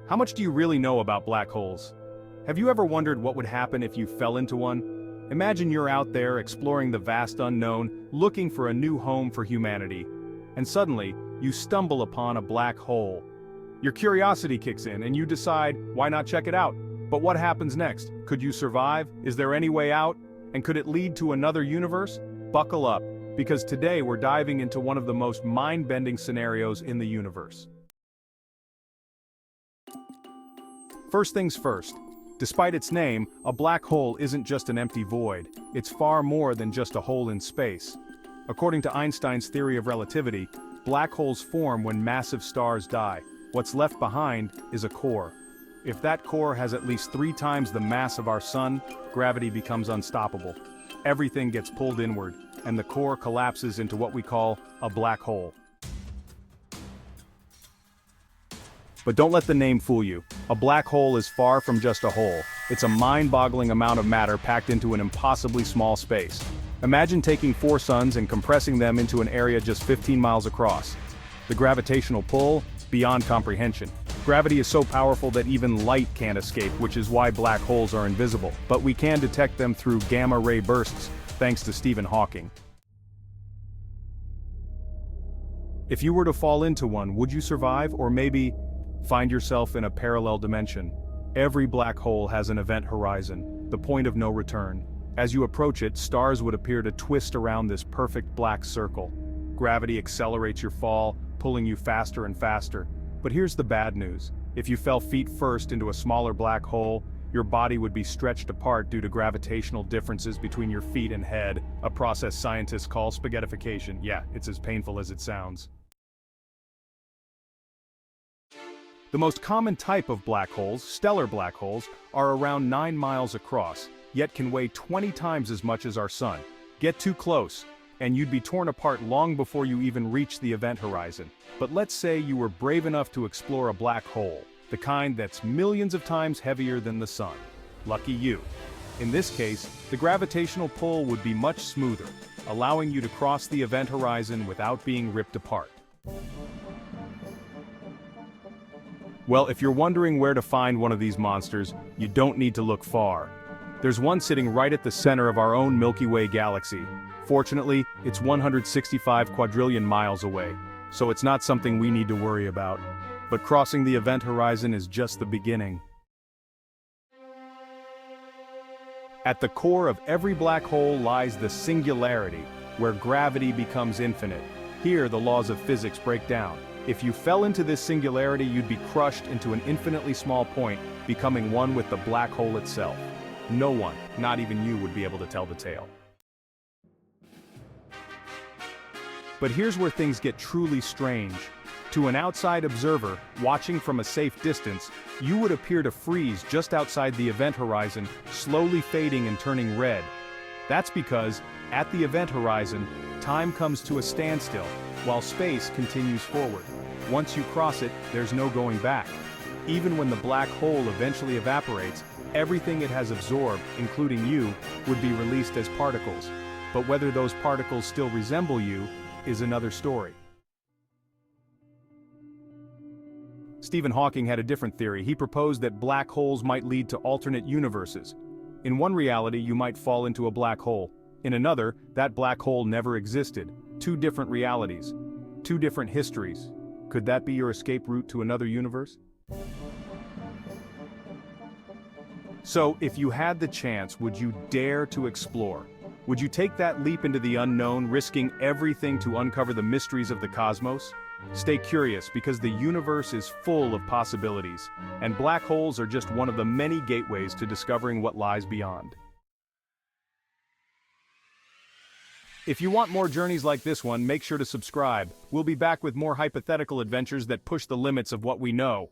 How much do you really know about black holes? Have you ever wondered what would happen if you fell into one? Imagine you're out there exploring the vast unknown, looking for a new home for humanity. And suddenly, you stumble upon a black hole. Your curiosity kicks in and you decide, why not check it out? But what happens next? Could you survive? Is there any way out? And could it lead to another universe? Buckle up, because today we're diving into one of the most mind-bending scenarios in the universe. First things first. Despite its name, a black hole isn't just an empty void. It's far more than just a hole in space. According to Einstein's theory of relativity, black holes form when massive stars die. What's left behind is a core. If that core has at least 3 times the mass of our sun, gravity becomes unstoppable. Everything gets pulled inward, and the core collapses into what we call a black hole. But don't let the name fool you. A black hole is far from just a hole. It's a mind-boggling amount of matter packed into an impossibly small space. Imagine taking 4 suns and compressing them into an area just 15 miles across. The gravitational pull? Beyond comprehension. Gravity is so powerful that even light can't escape, which is why black holes are invisible. But we can detect them through gamma-ray bursts, thanks to Stephen Hawking. If you were to fall into one, would you survive, or maybe find yourself in a parallel dimension? Every black hole has an event horizon, the point of no return. As you approach it, stars would appear to twist around this perfect black circle. Gravity accelerates your fall, pulling you faster and faster. But here's the bad news. If you fell feet first into a smaller black hole, your body would be stretched apart due to gravitational differences between your feet and head, a process scientists call spaghettification. Yeah, it's as painful as it sounds. The most common type of black holes, stellar black holes, are around 9 miles across, yet can weigh 20 times as much as our sun. Get too close, and you'd be torn apart long before you even reach the event horizon. But let's say you were brave enough to explore a black hole, the kind that's millions of times heavier than the sun. Lucky you. In this case, the gravitational pull would be much smoother, allowing you to cross the event horizon without being ripped apart. Well, if you're wondering where to find one of these monsters, you don't need to look far. There's one sitting right at the center of our own Milky Way galaxy. Fortunately, it's 165 quadrillion miles away, so it's not something we need to worry about. But crossing the event horizon is just the beginning. At the core of every black hole lies the singularity, where gravity becomes infinite. Here, the laws of physics break down. If you fell into this singularity, you'd be crushed into an infinitely small point, becoming one with the black hole itself. No one, not even you, would be able to tell the tale. But here's where things get truly strange. To an outside observer, watching from a safe distance, you would appear to freeze just outside the event horizon, slowly fading and turning red. That's because, at the event horizon, time comes to a standstill, while space continues forward. Once you cross it, there's no going back. Even when the black hole eventually evaporates, everything it has absorbed, including you, would be released as particles. But whether those particles still resemble you is another story. Stephen Hawking had a different theory. He proposed that black holes might lead to alternate universes. In one reality, you might fall into a black hole. In another, that black hole never existed. 2 different realities. 2 different histories. Could that be your escape route to another universe? So, if you had the chance, would you dare to explore? Would you take that leap into the unknown, risking everything to uncover the mysteries of the cosmos? Stay curious, because the universe is full of possibilities, and black holes are just one of the many gateways to discovering what lies beyond. If you want more journeys like this one, make sure to subscribe. We'll be back with more hypothetical adventures that push the limits of what we know.